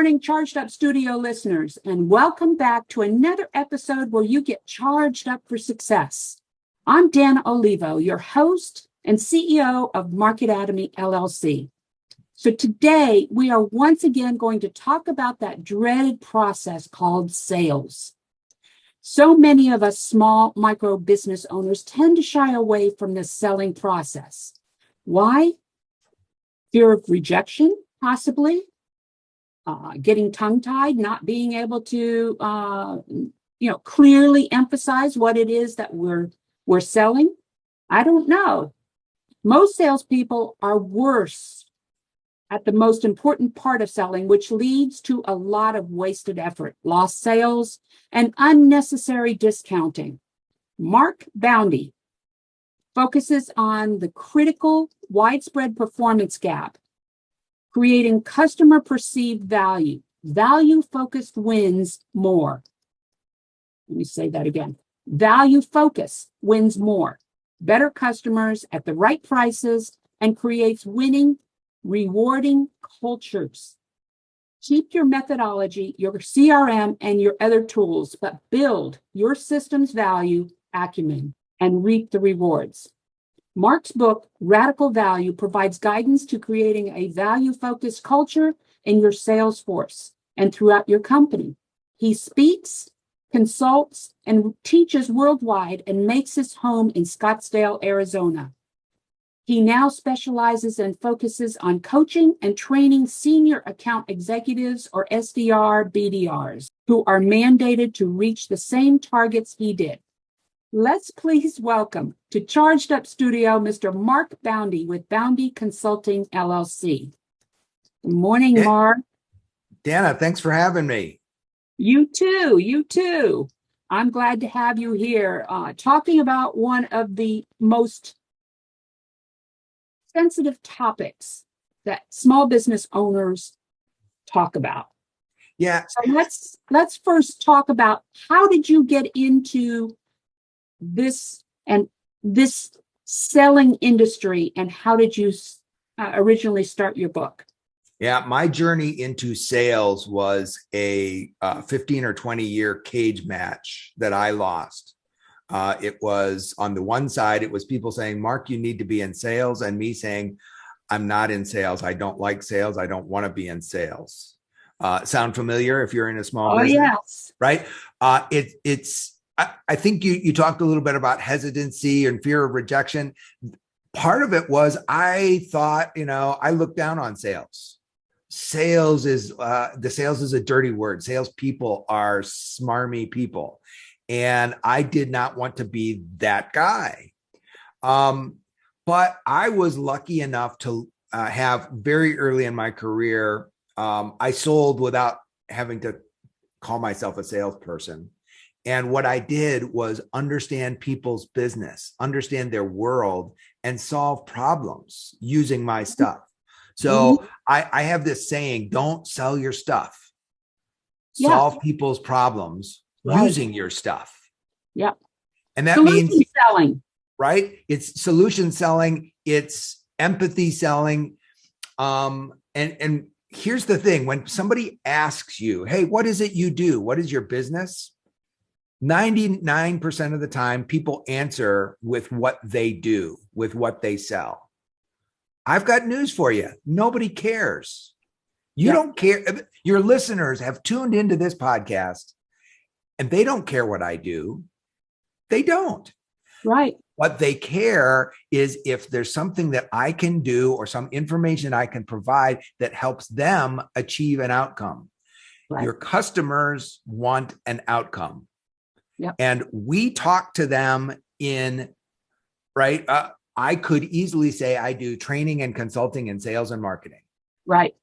morning, Charged Up Studio listeners, and welcome back to another episode where you get charged up for success. I'm Dana Olivo, your host and CEO of Market Atomy, LLC. So today, we are once again going to talk about that dreaded process called sales. So many of us small micro business owners tend to shy away from the selling process. Why? Fear of rejection, possibly. Getting tongue-tied, not being able to, clearly emphasize what it is that we're selling. I don't know. Most salespeople are worse at the most important part of selling, which leads to a lot of wasted effort, lost sales, and unnecessary discounting. Mark Boundy focuses on the critical, widespread performance gap, creating customer perceived value. Value-focused wins more. Let me say that again. Value focus wins more. Better customers at the right prices and creates winning, rewarding cultures. Keep your methodology, your CRM, and your other tools, but build your system's value acumen and reap the rewards. Mark's book, Radical Value, provides guidance to creating a value-focused culture in your sales force and throughout your company. He speaks, consults, and teaches worldwide and makes his home in Scottsdale, Arizona. He now specializes and focuses on coaching and training senior account executives or SDR, BDRs, who are mandated to reach the same targets he did. Let's please welcome to Charged Up Studio, Mr. Mark Boundy with Boundy Consulting, LLC. Good morning, Mark. Dana, thanks for having me. You too. I'm glad to have you here talking about one of the most sensitive topics that small business owners talk about. Yeah. So let's first talk about how did you get into this selling industry, and how did you originally start your book? Yeah, my journey into sales was a 15 or 20 year cage match that I lost. It was on the one side, it was people saying, Mark, you need to be in sales, and me saying, I'm not in sales. I don't like sales. I don't want to be in sales. Sound familiar if you're in a small business? Yes. Right? I think you talked a little bit about hesitancy and fear of rejection. Part of it was I thought, I looked down on sales. Sales is a dirty word. Salespeople are smarmy people. And I did not want to be that guy. But I was lucky enough to have very early in my career, I sold without having to call myself a salesperson. And what I did was understand people's business, understand their world, and solve problems using my stuff. So I have this saying, don't sell your stuff. Solve people's problems using your stuff. Yep. And that solution means selling. Right? It's solution selling. It's empathy selling. And here's the thing. When somebody asks you, hey, what is it you do? What is your business? 99% of the time, people answer with what they do, with what they sell. I've got news for you. Nobody cares. You don't care. Your listeners have tuned into this podcast and they don't care what I do. They don't. Right. What they care is if there's something that I can do or some information I can provide that helps them achieve an outcome. Right. Your customers want an outcome. Yep. And we talk to them right? I could easily say I do training and consulting in sales and marketing. Right.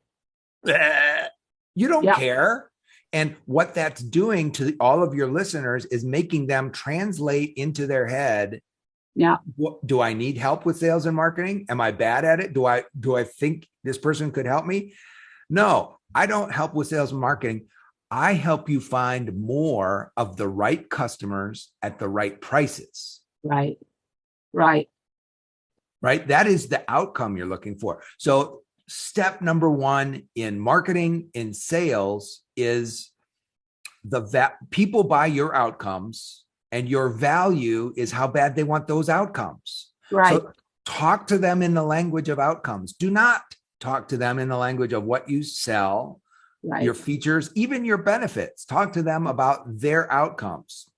You don't care. And what that's doing to all of your listeners is making them translate into their head. Yeah. Do I need help with sales and marketing? Am I bad at it? Do I think this person could help me? No, I don't help with sales and marketing. I help you find more of the right customers at the right prices. Right. That is the outcome you're looking for. So step number one in marketing, in sales, is people buy your outcomes, and your value is how bad they want those outcomes. Right. So talk to them in the language of outcomes. Do not talk to them in the language of what you sell, Right. your features, even your benefits. Talk to them about their outcomes.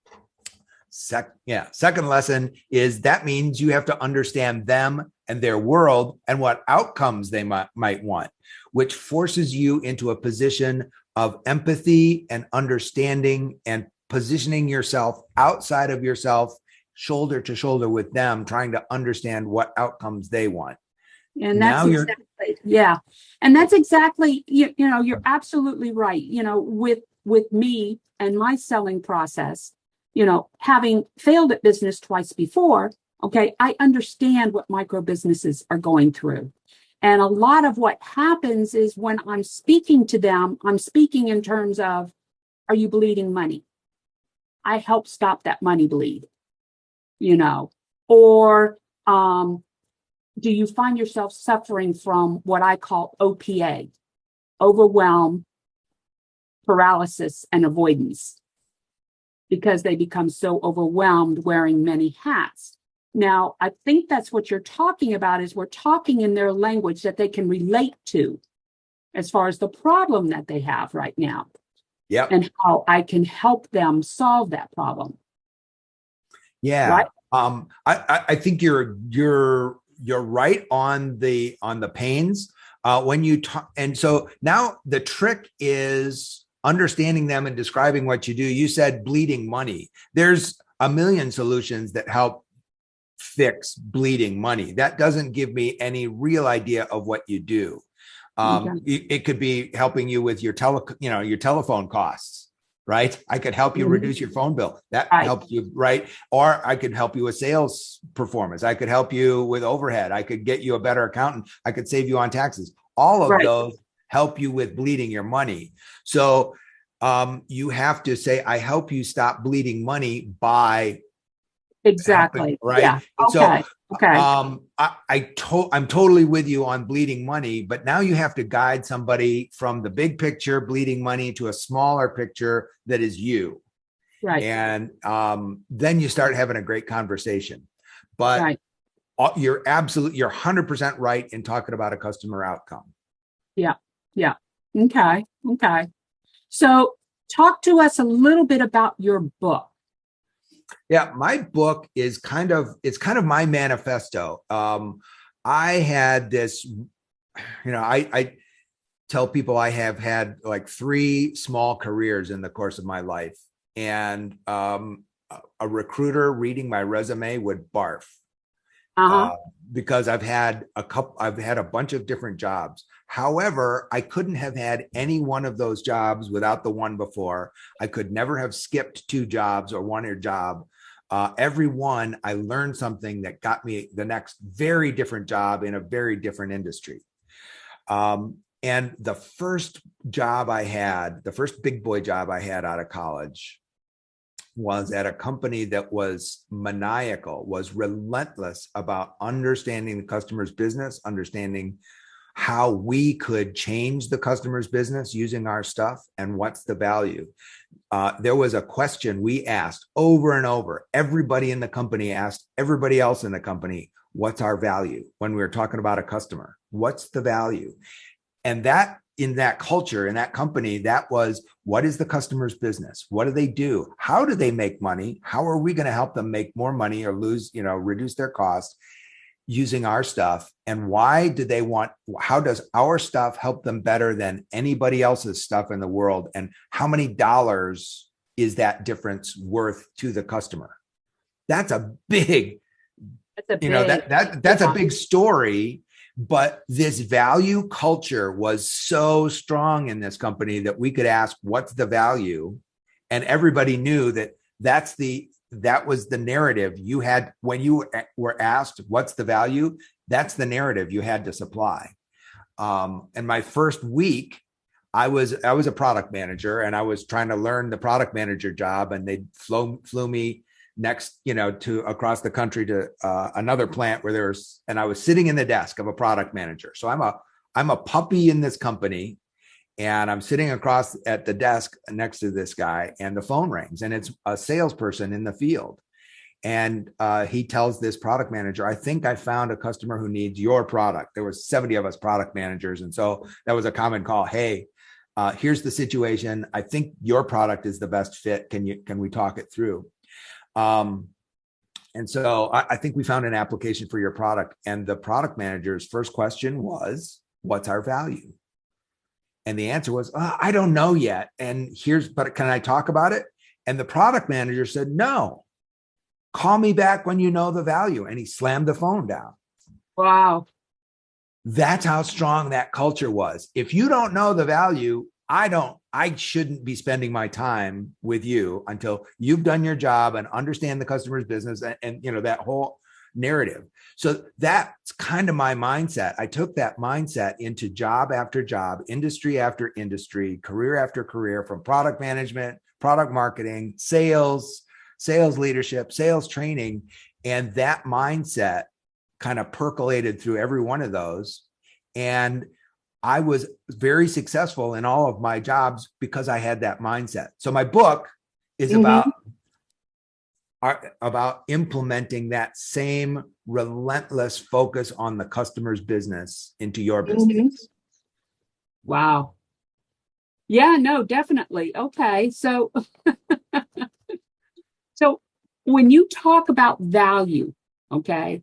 Second lesson is that means you have to understand them and their world and what outcomes they might want, which forces you into a position of empathy and understanding and positioning yourself outside of yourself, shoulder to shoulder with them, trying to understand what outcomes they want. And that's exactly, yeah. And that's exactly, you know, you're absolutely right. You know, with me and my selling process, you know, having failed at business twice before, okay, I understand what micro businesses are going through. And a lot of what happens is when I'm speaking to them, I'm speaking in terms of, are you bleeding money? I help stop that money bleed, you know, or do you find yourself suffering from what I call OPA, overwhelm, paralysis, and avoidance, because they become so overwhelmed wearing many hats. Now, I think that's what you're talking about, is we're talking in their language that they can relate to as far as the problem that they have right now. Yeah. And how I can help them solve that problem. Yeah. Right? I think you're right on the pains when you talk. And so now the trick is understanding them and describing what you do. You said bleeding money. There's a million solutions that help fix bleeding money. That doesn't give me any real idea of what you do. It could be helping you with your telephone costs, right? I could help you reduce your phone bill. That helps you, right? Or I could help you with sales performance. I could help you with overhead. I could get you a better accountant. I could save you on taxes. All of those help you with bleeding your money. So you have to say, I help you stop bleeding money by exactly. Right. Yeah. Okay. I'm totally with you on bleeding money, but now you have to guide somebody from the big picture bleeding money to a smaller picture that is you. Right. And then you start having a great conversation. But you're 100% right in talking about a customer outcome. Yeah. Yeah. Okay. So talk to us a little bit about your book. Yeah, my book is kind of my manifesto. I had this, I tell people I have had like 3 small careers in the course of my life, and a recruiter reading my resume would barf because I've had a bunch of different jobs. However, I couldn't have had any one of those jobs without the one before. I could never have skipped 2 jobs or one job. Every one, I learned something that got me the next very different job in a very different industry. And the first big boy job I had out of college was at a company that was maniacal, was relentless about understanding the customer's business, understanding how we could change the customer's business using our stuff, and what's the value. There was a question we asked over and over. Everybody in the company asked everybody else in the company, what's our value? When we were talking about a customer, what's the value? And that, in that culture, in that company, that was, what is the customer's business? What do they do? How do they make money? How are we going to help them make more money or reduce their costs using our stuff? And how does our stuff help them better than anybody else's stuff in the world? And how many dollars is that difference worth to the customer? That's a big, that's a big story. But this value culture was so strong in this company that we could ask, what's the value? And everybody knew that was the narrative you had when you were asked, what's the value? That's the narrative you had to supply. And my first week, I was a product manager, and I was trying to learn the product manager job, and they flew me next, to across the country to another plant and I was sitting in the desk of a product manager. So I'm I'm a puppy in this company, and I'm sitting across at the desk next to this guy, and the phone rings, and it's a salesperson in the field. And he tells this product manager, I think I found a customer who needs your product. There was 70 of us product managers. And so that was a common call. Hey, here's the situation. I think your product is the best fit. Can we talk it through? And so I think we found an application for your product. And the product manager's first question was, what's our value? And the answer was, I don't know yet. And but can I talk about it? And the product manager said, no, call me back when you know the value. And he slammed the phone down. Wow. That's how strong that culture was. If you don't know the value, I shouldn't be spending my time with you until you've done your job and understand the customer's business and that whole narrative. So that's kind of my mindset. I took that mindset into job after job, industry after industry, career after career, from product management, product marketing, sales leadership, sales training. And that mindset kind of percolated through every one of those. And I was very successful in all of my jobs because I had that mindset. So my book is about implementing that same relentless focus on the customer's business into your business. Wow. Yeah, no, definitely. Okay. So, so when you talk about value, okay,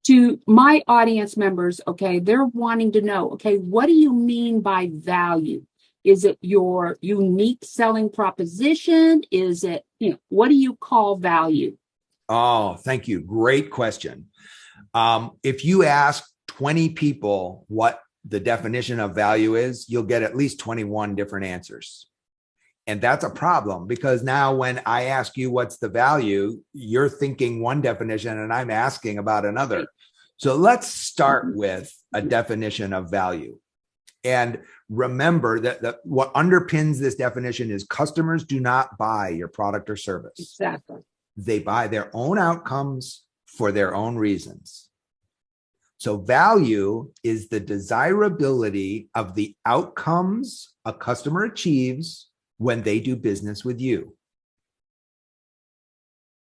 to my audience members, okay, they're wanting to know, okay, what do you mean by value? Is it your unique selling proposition? Is it, what do you call value? Oh, thank you. Great question. If you ask 20 people what the definition of value is, you'll get at least 21 different answers. And that's a problem, because now when I ask you what's the value, you're thinking one definition and I'm asking about another. So let's start with a definition of value. And remember that what underpins this definition is customers do not buy your product or service. Exactly. They buy their own outcomes for their own reasons. So value is the desirability of the outcomes a customer achieves when they do business with you.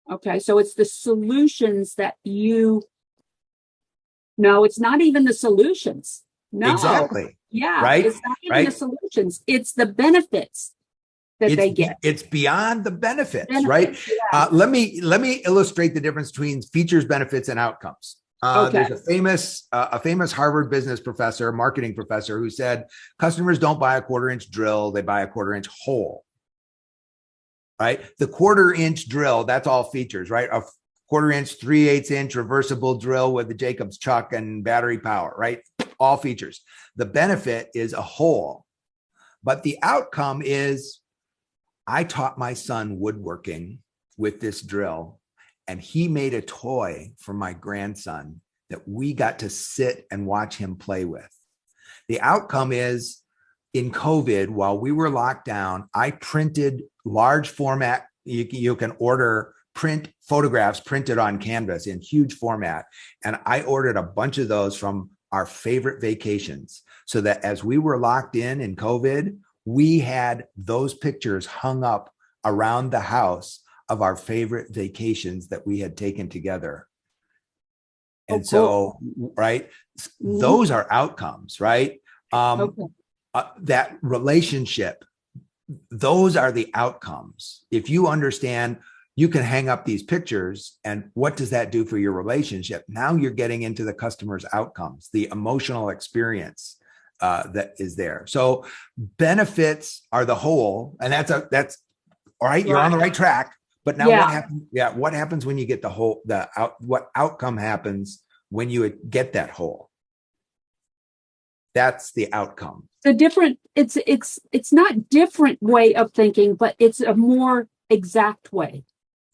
Okay, so it's the solutions that no, it's not even the solutions. No. Exactly. Yeah. Right. It's not even the solutions. It's the benefits that they get. It's beyond the benefits, right? Yeah. Let me illustrate the difference between features, benefits, and outcomes. Okay. There's a famous Harvard business professor, marketing professor, who said customers don't buy a 1/4-inch drill; they buy a 1/4-inch hole. Right? The 1/4-inch drill, that's all features, right? A 1/4-inch, 3/8-inch reversible drill with the Jacobs chuck and battery power, right? All features. The benefit is a hole, but the outcome is I taught my son woodworking with this drill, and he made a toy for my grandson that we got to sit and watch him play with. The outcome is, in COVID, while we were locked down, I printed large format. You can order print photographs printed on canvas in huge format. And I ordered a bunch of those from our favorite vacations, so that as we were locked in COVID, we had those pictures hung up around the house of our favorite vacations that we had taken together. And so, right, those are outcomes, right? That relationship, those are the outcomes. If you understand, you can hang up these pictures, and what does that do for your relationship? Now you're getting into the customer's outcomes, the emotional experience that is there. So benefits are the whole, and that's all right. You're on the right track. But now what happens? Yeah, what happens when you get the whole? What outcome happens when you get that whole? That's the outcome. It's not different way of thinking, but it's a more exact way.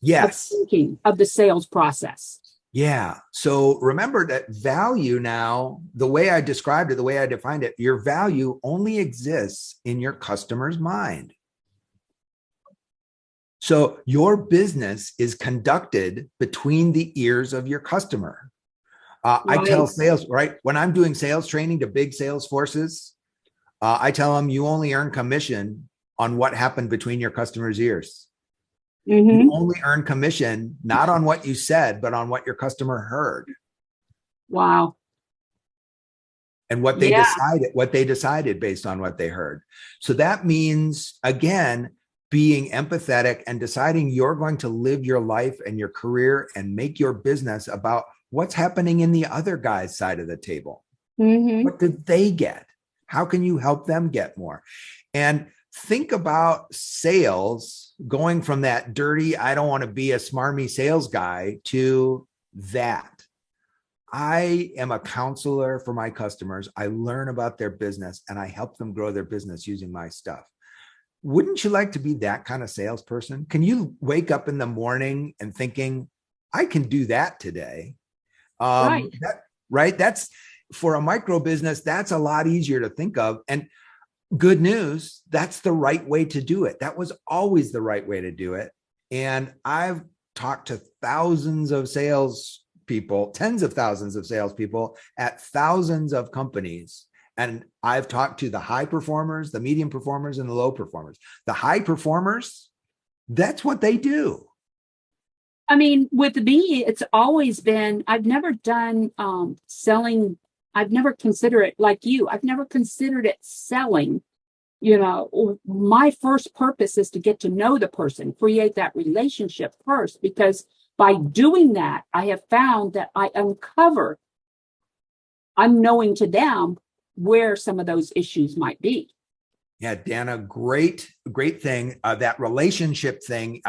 Yes. Of thinking of the sales process. Yeah. So remember that value now, the way I described it, the way I defined it, your value only exists in your customer's mind. So your business is conducted between the ears of your customer. I tell Right. sales, right? When I'm doing sales training to big sales forces, I tell them you only earn commission on what happened between your customers' ears. You Mm-hmm. only earn commission not on what you said, but on what your customer heard Wow. and Yeah. what they decided based on what they heard. So that means, again, being empathetic and deciding you're going to live your life and your career and make your business about what's happening in the other guy's side of the table. Mm-hmm. What did they get? How can you help them get more? And think about sales going from that dirty, I don't want to be a smarmy sales guy, to that. I am a counselor for my customers. I learn about their business and I help them grow their business using my stuff. Wouldn't you like to be that kind of salesperson? Can you wake up in the morning and thinking, I can do that today? Right. Right. That's for a micro business. That's a lot easier to think of. And good news, that's the right way to do it. That was always the right way to do it. And I've talked to thousands of sales people, tens of thousands of salespeople at thousands of companies. And I've talked to the high performers, the medium performers, and the low performers. The high performers, that's what they do. I mean, with me, it's always been, I've never done selling. I've never considered it like you. I've never considered it selling. My first purpose is to get to know the person, create that relationship first, because by doing that, I have found that I uncover unknowing to them where some of those issues might be. Yeah, Dana, great thing. That relationship thing.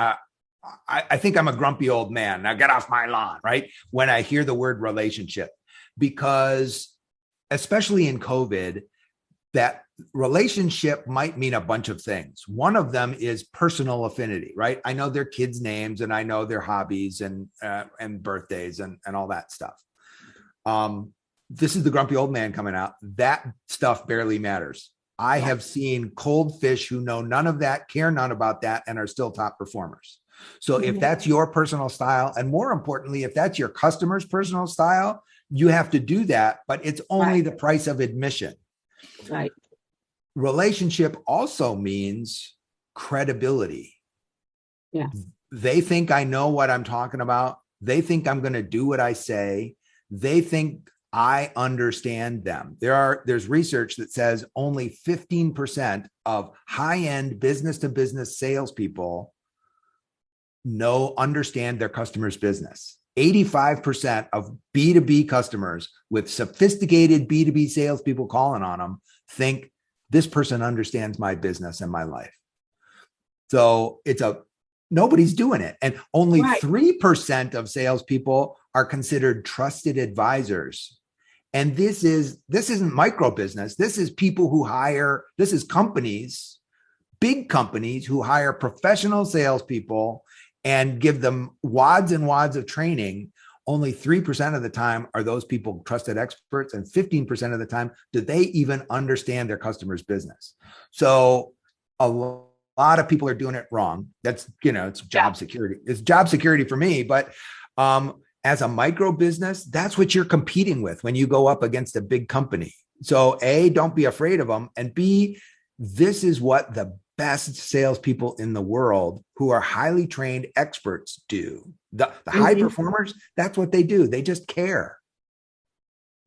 I think I'm a grumpy old man. Now get off my lawn, right? When I hear the word relationship, because especially in COVID, that relationship might mean a bunch of things. One of them is personal affinity, right? I know their kids' names and I know their hobbies and birthdays and all that stuff. This is the grumpy old man coming out. That stuff barely matters. I have seen cold fish who know none of that, care none about that, and are still top performers. So if that's your personal style, and more importantly, if that's your customer's personal style, you have to do that, but it's only the price of admission. Right. Relationship also means credibility. Yeah. They think I know what I'm talking about. They think I'm going to do what I say. They think I understand them. There's research that says only 15% of high-end business-to-business salespeople understand their customer's business. 85% of B2B customers with sophisticated B2B salespeople calling on them think this person understands my business and my life. So nobody's doing it. And only 3% of salespeople are considered trusted advisors. And this isn't micro business. This is people who hire, this is companies, big companies who hire professional salespeople and give them wads and wads of training. Only 3% of the time are those people trusted experts, and 15% of the time do they even understand their customer's business. So a lot of people are doing it wrong. That's, it's job security. It's job security for me, but as a micro business, that's what you're competing with when you go up against a big company. So A, don't be afraid of them. And B, this is what the best salespeople in the world who are highly trained experts do. The high performers, that's what they do. They just care.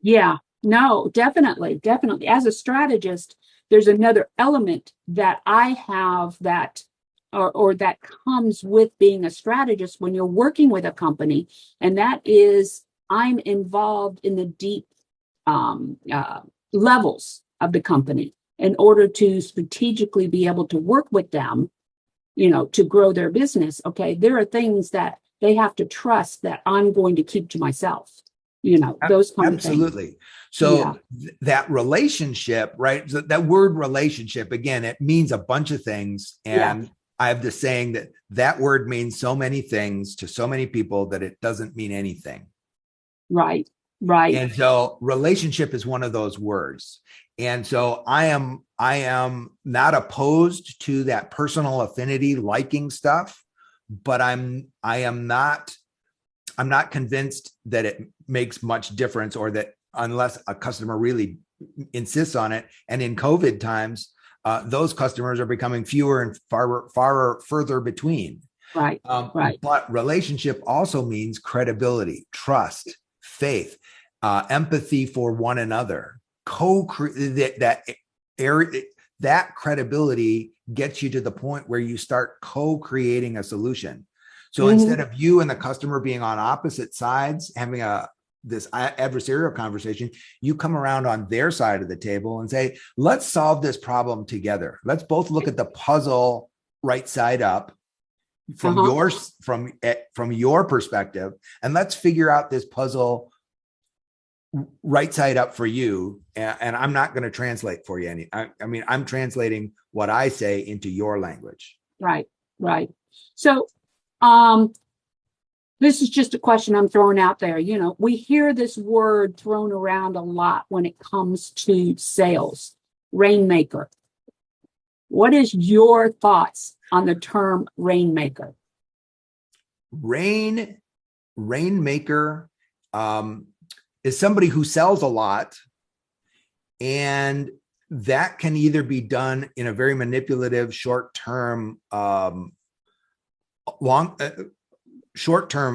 Yeah, no, definitely. As a strategist, there's another element that I have that or that comes with being a strategist when you're working with a company, and that is I'm involved in the deep levels of the company in order to strategically be able to work with them, to grow their business. Okay, there are things that they have to trust that I'm going to keep to myself, those kind of things. Absolutely. So that relationship, right? That word relationship, again, it means a bunch of things. And I have this saying that word means so many things to so many people that it doesn't mean anything. Right. And so relationship is one of those words. And so I am not opposed to that personal affinity liking stuff, but I am not I'm not convinced that it makes much difference, or that unless a customer really insists on it. And in COVID times, those customers are becoming fewer and far further between. Right. Right. But relationship also means credibility, trust, faith, empathy for one another. That credibility gets you to the point where you start co-creating a solution. So instead of you and the customer being on opposite sides, having this adversarial conversation, you come around on their side of the table and say, let's solve this problem together. Let's both look at the puzzle right side up from your perspective, and let's figure out this puzzle right side up for you. And I'm not going to translate for you any. I mean, I'm translating what I say into your language. Right. Right. So, this is just a question I'm throwing out there. You know, we hear this word thrown around a lot when it comes to sales. Rainmaker. What is your thoughts on the term Rainmaker? Rainmaker is somebody who sells a lot, and that can either be done in a very manipulative, short-term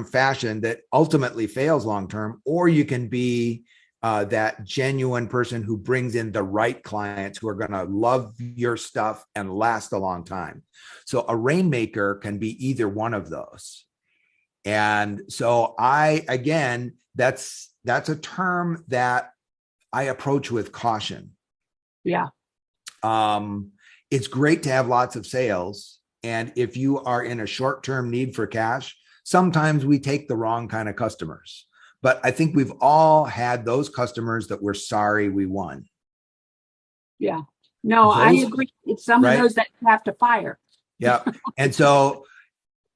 fashion that ultimately fails long-term, or you can be that genuine person who brings in the right clients who are going to love your stuff and last a long time. So a rainmaker can be either one of those. And so that's a term that I approach with caution. Yeah. It's great to have lots of sales. And if you are in a short-term need for cash, sometimes we take the wrong kind of customers. But I think we've all had those customers that we're sorry we won. Yeah. No, I agree. It's some of those that have to fire. Yeah. And so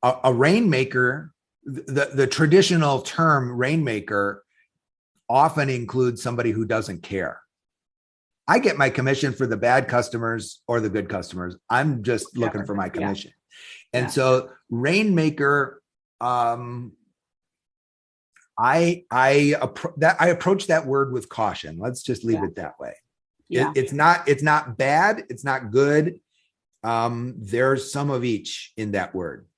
a rainmaker, the traditional term rainmaker often includes somebody who doesn't care. I get my commission for the bad customers or the good customers. I'm just looking for my commission. Yeah. And so rainmaker, I approach that word with caution. Let's just leave it that way. Yeah. It's not bad. It's not good. There's some of each in that word.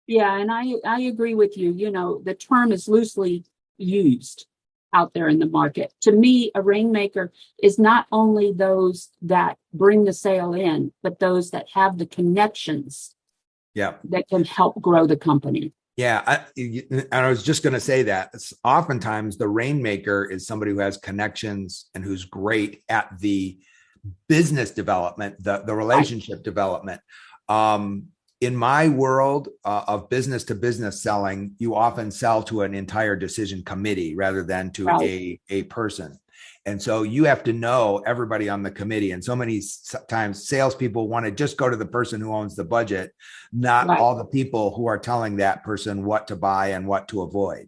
Yeah. And I agree with you. You know, the term is loosely used out there in the market. To me, a rainmaker is not only those that bring the sale in, but those that have the connections that can help grow the company. Yeah. I was just going to say that oftentimes the rainmaker is somebody who has connections and who's great at the business development, the relationship development. In my world of business to business selling, you often sell to an entire decision committee rather than to a person. And so you have to know everybody on the committee. And so many times salespeople want to just go to the person who owns the budget, not all the people who are telling that person what to buy and what to avoid.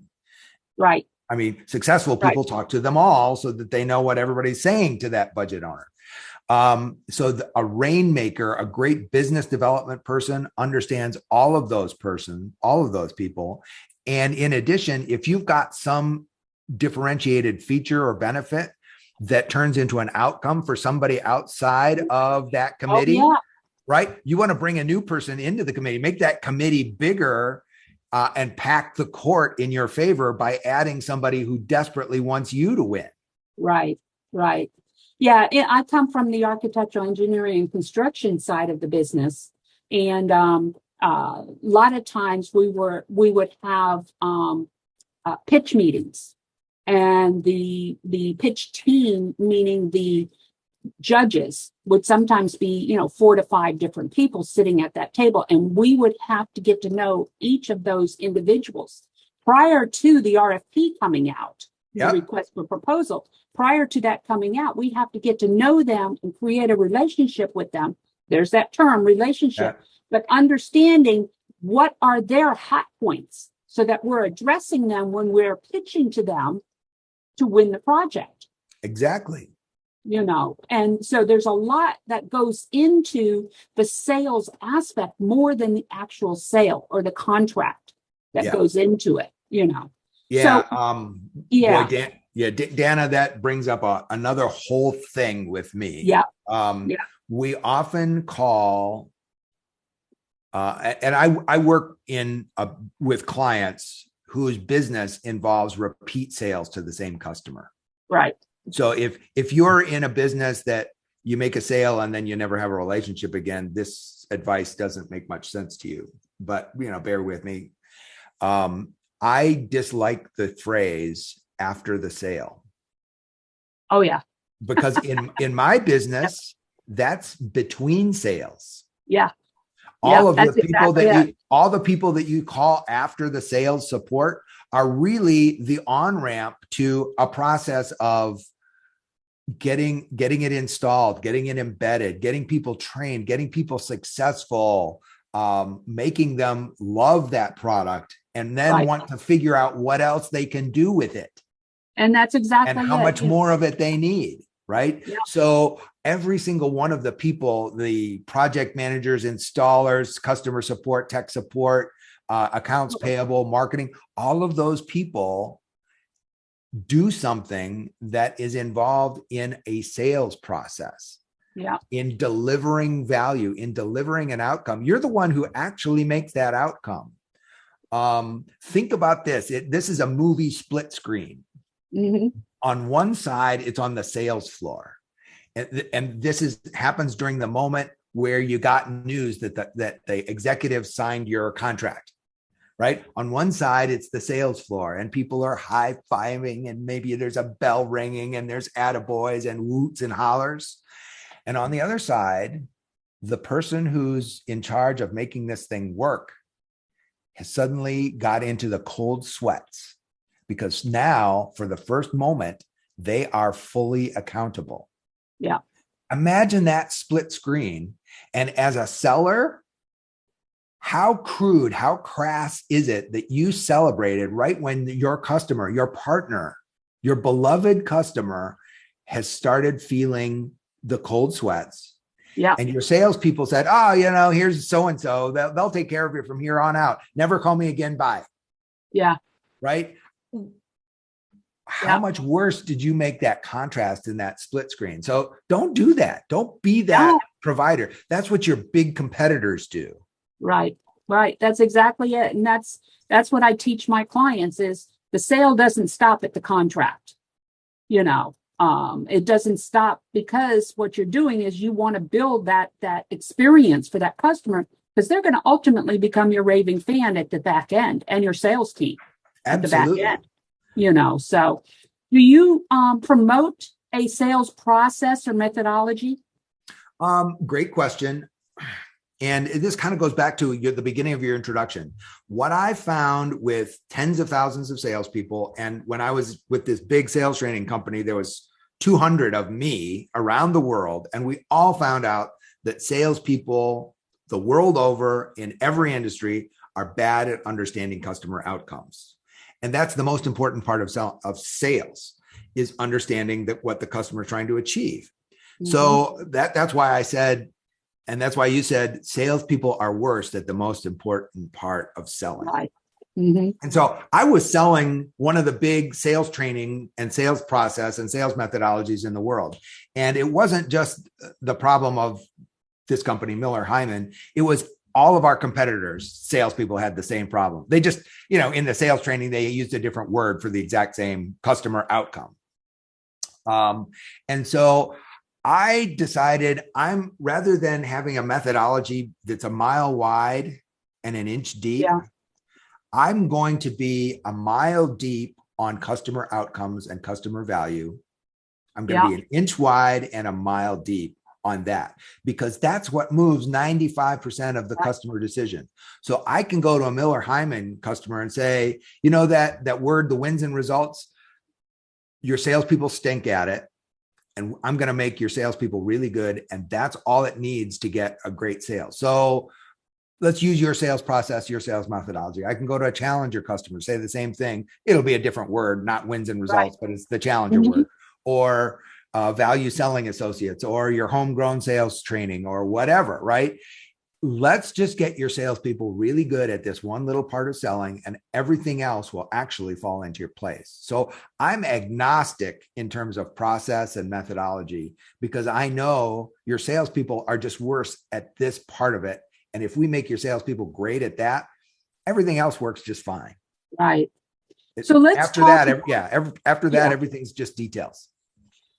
Right. I mean, successful people talk to them all so that they know what everybody's saying to that budget owner. A rainmaker, a great business development person, understands all of those people. And in addition, if you've got some differentiated feature or benefit that turns into an outcome for somebody outside of that committee, right? You want to bring a new person into the committee, make that committee bigger, and pack the court in your favor by adding somebody who desperately wants you to win. Right. Yeah, I come from the architectural engineering and construction side of the business, and a lot of times we would have pitch meetings, and the pitch team, meaning the judges, would sometimes be 4 to 5 different people sitting at that table, and we would have to get to know each of those individuals prior to the RFP coming out, the request for proposal. Prior to that coming out, we have to get to know them and create a relationship with them. There's that term, relationship, but understanding what are their hot points so that we're addressing them when we're pitching to them to win the project. Exactly. And so there's a lot that goes into the sales aspect more than the actual sale or the contract that goes into it, Yeah. Boy, Yeah, Dana, that brings up another whole thing with me. yeah, Um, yeah, we often call, and I work with clients whose business involves repeat sales to the same customer. right. So if you're in a business that you make a sale and then you never have a relationship again, this advice doesn't make much sense to you. But bear with me. I dislike the phrase "after the sale" Oh yeah, because in my business, that's between sales. yeah, yeah. All of That's exactly it. all the people that you call after the sales support are really the on-ramp to a process of getting it installed, getting it embedded, getting people trained, getting people successful, making them love that product, and then Right. want to figure out what else they can do with it And that's and exactly how it. much more of it they need. Right. Yeah. So every single one of the people, the project managers, installers, customer support, tech support, accounts payable, marketing, all of those people do something that is involved in a sales process, Yeah. in delivering value, in delivering an outcome. You're the one who actually makes that outcome. Think about this. This is a movie split screen. Hmm. On one side, it's on the sales floor. And this happens during the moment where you got news that the executive signed your contract. Right. On one side, it's the sales floor and people are high-fiving and maybe there's a bell ringing and there's attaboys and whoots and hollers. And on the other side, the person who's in charge of making this thing work has suddenly got into the cold sweats because now, for the first moment, they are fully accountable. Yeah. Imagine that split screen. And as a seller, how crude, how crass is it that you celebrated right when your customer, your partner, your beloved customer has started feeling the cold sweats? Yeah. And your salespeople said, oh, here's so-and-so. They'll take care of you from here on out. Never call me again. Bye. Yeah. Right? How much worse did you make that contrast in that split screen? So don't do that. Don't be that provider. That's what your big competitors do. Right. Right. That's exactly it. And that's what I teach my clients is the sale doesn't stop at the contract. It doesn't stop because what you're doing is you want to build that experience for that customer because they're going to ultimately become your raving fan at the back end and your sales team at Absolutely. the back end. So do you promote a sales process or methodology? Great question. And this kind of goes back to the beginning of your introduction. What I found with tens of thousands of salespeople, and when I was with this big sales training company, there was 200 of me around the world, and we all found out that salespeople the world over in every industry are bad at understanding customer outcomes. And that's the most important part of sales is understanding that what the customer is trying to achieve. Mm-hmm. So that's why I said, and that's why you said salespeople are worst at the most important part of selling. Right. Mm-hmm. And so I was selling one of the big sales training and sales process and sales methodologies in the world. And it wasn't just the problem of this company, Miller Hyman. It was all of our competitors, salespeople had the same problem. They just, in the sales training, they used a different word for the exact same customer outcome. And so I decided rather than having a methodology that's a mile wide and an inch deep, I'm going to be a mile deep on customer outcomes and customer value. I'm going to be an inch wide and a mile deep on that because that's what moves 95% of the customer decision. So I can go to a Miller Hyman customer and say, that word, the wins and results, your salespeople stink at it. And I'm going to make your salespeople really good. And that's all it needs to get a great sale. So let's use your sales process, your sales methodology. I can go to a challenger customer, say the same thing. It'll be a different word, not wins and results, but it's the challenger word. Or value selling associates, or your homegrown sales training, or whatever, right? let's just get your salespeople really good at this one little part of selling, and everything else will actually fall into your place. So I'm agnostic in terms of process and methodology, because I know your salespeople are just worse at this part of it. And if we make your salespeople great at that, everything else works just fine. Right. So let's after talk that, after that, everything's just details.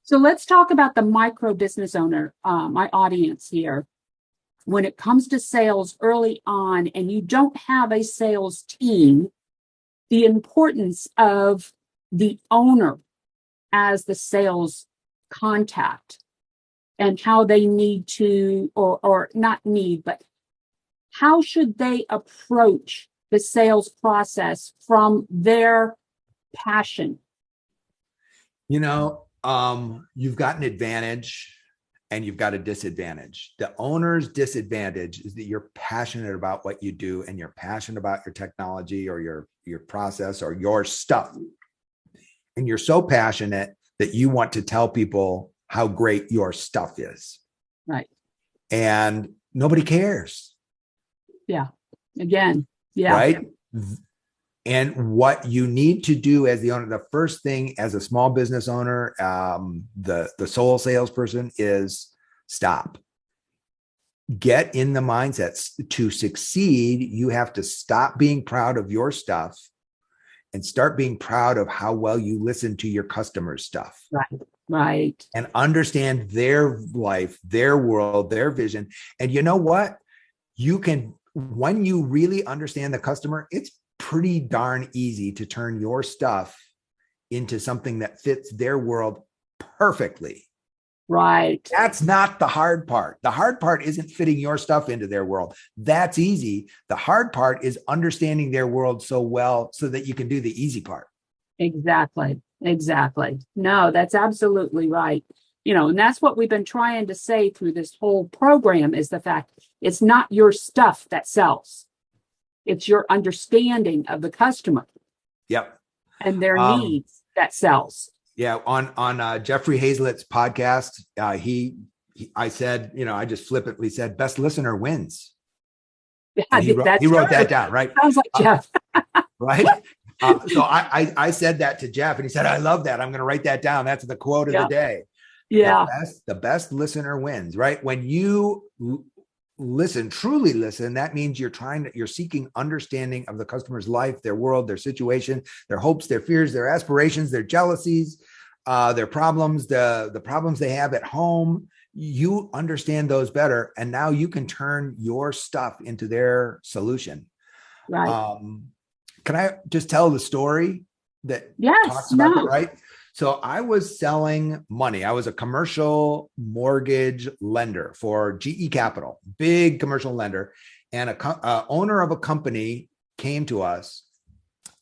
So let's talk about the micro business owner, my audience here. When it comes to sales early on and you don't have a sales team, the importance of the owner as the sales contact and how they need to, or not need, but how should they approach the sales process from their passion? You've got an advantage and you've got a disadvantage. The owner's disadvantage is that you're passionate about what you do and you're passionate about your technology or your process or your stuff. And you're so passionate that you want to tell people how great your stuff is. Right. And nobody cares. Yeah. Again. Yeah. Right. And what you need to do as the owner, the first thing as a small business owner, the sole salesperson, is stop. Get in the mindset to succeed. You have to stop being proud of your stuff and start being proud of how well you listen to your customers' stuff. Right. Right. And understand their life, their world, their vision. And you know what? When you really understand the customer, it's pretty darn easy to turn your stuff into something that fits their world perfectly. Right. That's not the hard part. The hard part isn't fitting your stuff into their world. That's easy. The hard part is understanding their world so well so that you can do the easy part. Exactly. Exactly. No, that's absolutely right. And that's what we've been trying to say through this whole program is the fact it's not your stuff that sells. It's your understanding of the customer. Yep. And their needs that sells. Yeah. On Jeffrey Hazlett's podcast, I said, I just flippantly said, best listener wins. Yeah, he wrote that down, right? Sounds like Jeff. Right. So I said that to Jeff and he said, I love that. I'm going to write that down. That's the quote of the day. Yeah. The best listener wins, right? When you truly listen, that means you're seeking understanding of the customer's life, their world, their situation, their hopes, their fears, their aspirations, their jealousies, their problems, the problems they have at home. You understand those better. And now you can turn your stuff into their solution. Right. Can I just tell the story that talks about that, right? So I was selling money. I was a commercial mortgage lender for GE Capital, big commercial lender. And a owner of a company came to us.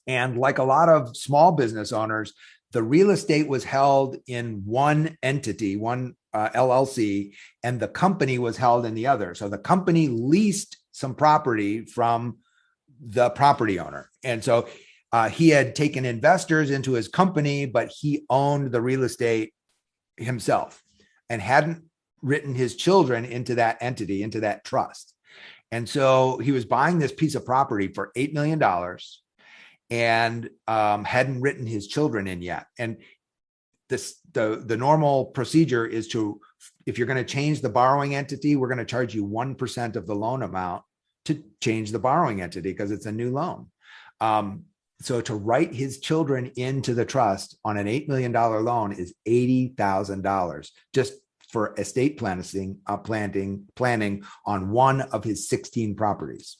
And like a lot of small business owners, the real estate was held in one entity, one LLC, and the company was held in the other. So the company leased some property from the property owner. And so he had taken investors into his company, but he owned the real estate himself and hadn't written his children into that entity, into that trust. And so he was buying this piece of property for $8 million and hadn't written his children in yet. And the normal procedure is if you're going to change the borrowing entity, we're going to charge you 1% of the loan amount to change the borrowing entity because it's a new loan. So to write his children into the trust on an $8 million loan is $80,000 just for estate planning on one of his 16 properties.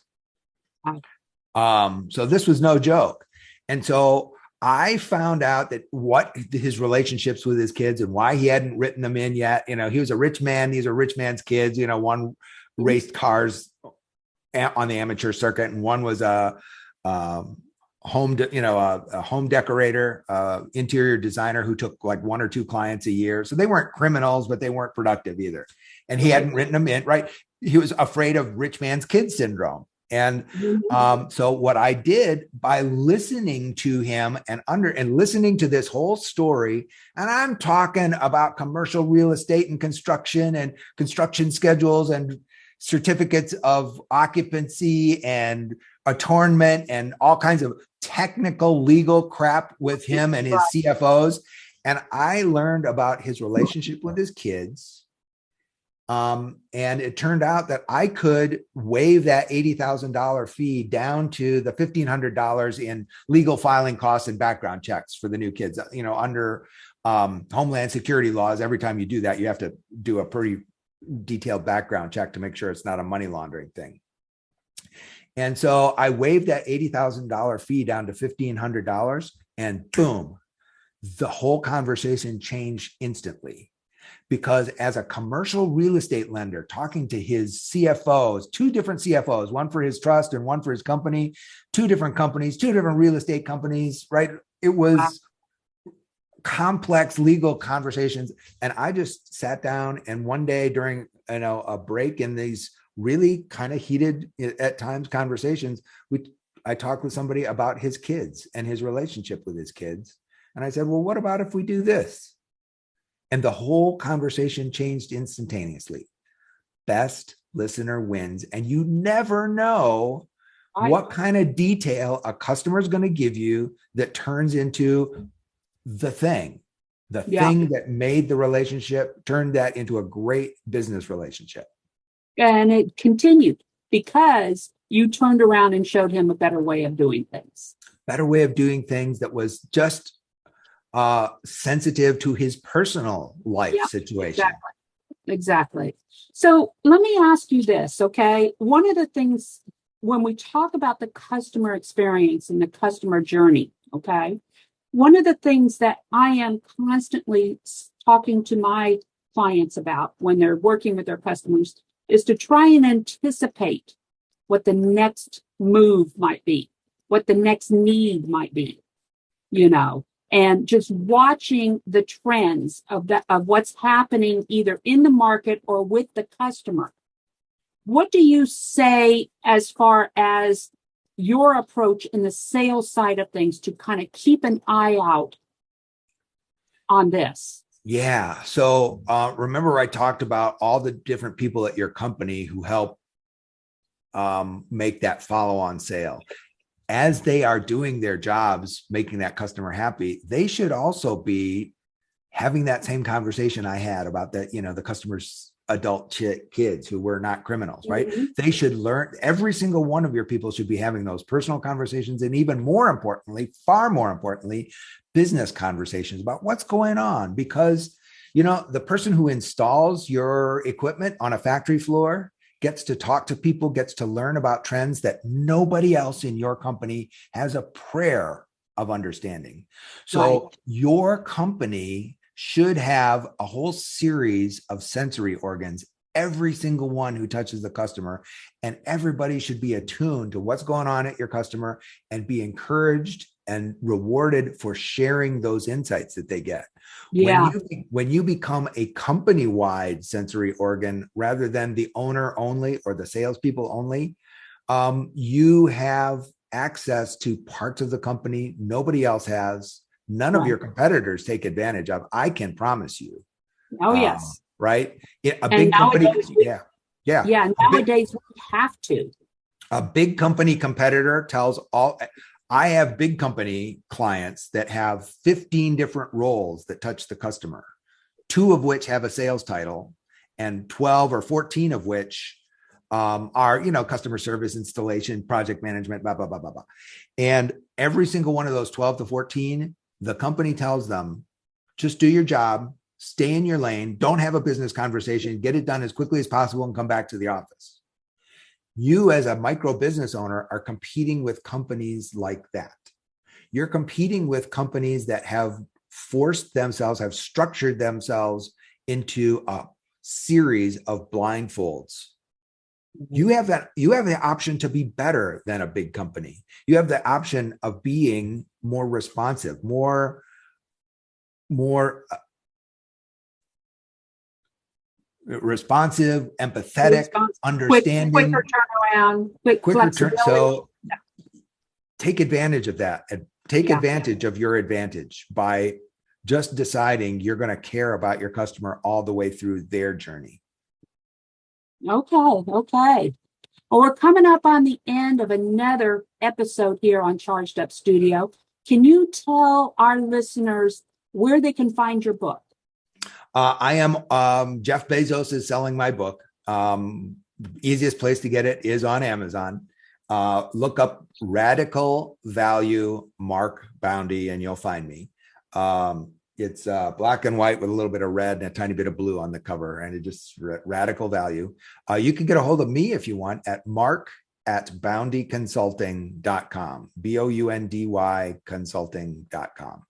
So this was no joke. And so I found out that what his relationships with his kids and why he hadn't written them in yet. He was a rich man. These are rich man's kids. One raced cars on the amateur circuit, and one was a home decorator, interior designer who took like 1 or 2 clients a year. So they weren't criminals, but they weren't productive either. And he hadn't written them in, right? He was afraid of rich man's kid syndrome. And so what I did by listening to him and listening to this whole story, and I'm talking about commercial real estate and construction schedules and certificates of occupancy and attornment and all kinds of technical legal crap with him and his CFOs. And I learned about his relationship with his kids. And it turned out that I could waive that $80,000 fee down to the $1,500 in legal filing costs and background checks for the new kids. Under Homeland Security laws, every time you do that, you have to do a pretty detailed background check to make sure it's not a money laundering thing. And so I waived that $80,000 fee down to $1,500, and boom, the whole conversation changed instantly. Because as a commercial real estate lender, talking to his CFOs, two different CFOs, one for his trust and one for his company, two different companies, two different real estate companies, right? It was complex legal conversations. And I just sat down, and one day during, a break in these really kind of heated at times conversations, I talked with somebody about his kids and his relationship with his kids. And I said, well, what about if we do this? And the whole conversation changed instantaneously. Best listener wins. And you never know what kind of detail a customer is going to give you that turns into the thing that made the relationship, turned that into a great business relationship. And it continued because you turned around and showed him a better way of doing things. Better way of doing things that was just sensitive to his personal life situation. Exactly. So let me ask you this, okay? One of the things when we talk about the customer experience and the customer journey, okay? One of the things that I am constantly talking to my clients about when they're working with their customers is to try and anticipate what the next move might be, what the next need might be, and just watching the trends of what's happening either in the market or with the customer. What do you say as far as your approach in the sales side of things to kind of keep an eye out on this? Yeah. So remember I talked about all the different people at your company who help make that follow-on sale. As they are doing their jobs, making that customer happy, they should also be having that same conversation I had about that, the customer's adult kids who were not criminals, right? Mm-hmm. They should learn, every single one of your people should be having those personal conversations. And even more importantly, far more importantly, business conversations about what's going on. Because, the person who installs your equipment on a factory floor gets to talk to people, gets to learn about trends that nobody else in your company has a prayer of understanding. So your company should have a whole series of sensory organs, every single one who touches the customer, and everybody should be attuned to what's going on at your customer and be encouraged and rewarded for sharing those insights that they get. Yeah. When you become a company-wide sensory organ rather than the owner only or the salespeople only, you have access to parts of the company nobody else has. None of your competitors take advantage of. I can promise you. Oh, yes. Right. A big company. Nowadays we have to. A big company competitor tells all. I have big company clients that have 15 different roles that touch the customer, 2 of which have a sales title, and 12 or 14 of which are, customer service, installation, project management, blah, blah, blah, blah, blah. And every single one of those 12 to 14, the company tells them, just do your job, stay in your lane, don't have a business conversation, get it done as quickly as possible and come back to the office. You as a micro business owner are competing with companies like that. You're competing with companies that have forced themselves, have structured themselves into a series of blindfolds. You have the option to be better than a big company. You have the option of being more responsive, more responsive, empathetic, understanding, quicker turnaround, quicker turn. So take advantage of that and take advantage of your advantage by just deciding you're going to care about your customer all the way through their journey. Okay. Well, we're coming up on the end of another episode here on Charged Up Studio. Can you tell our listeners where they can find your book? I am Jeff Bezos is selling my book. Easiest place to get it is on Amazon. Look up Radical Value Mark Boundy and you'll find me. It's black and white with a little bit of red and a tiny bit of blue on the cover, and it just Radical Value. You can get a hold of me if you want at mark@boundyconsulting.com, BOUNDY consulting.com.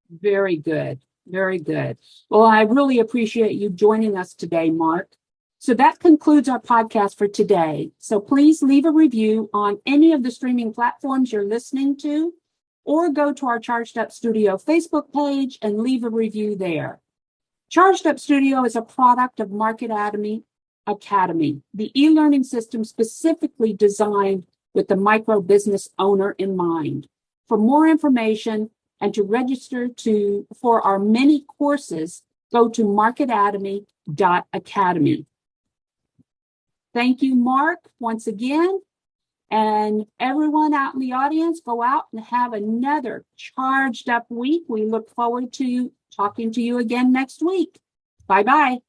Very good. Very good. Well, I really appreciate you joining us today, Mark. So that concludes our podcast for today. So please leave a review on any of the streaming platforms you're listening to, or go to our Charged Up Studio Facebook page and leave a review there. Charged Up Studio is a product of Market Academy, the e-learning system specifically designed with the micro business owner in mind. For more information and to register for our many courses, go to marketacademy.academy. Thank you, Mark, once again. And everyone out in the audience, go out and have another charged up week. We look forward to talking to you again next week. Bye-bye.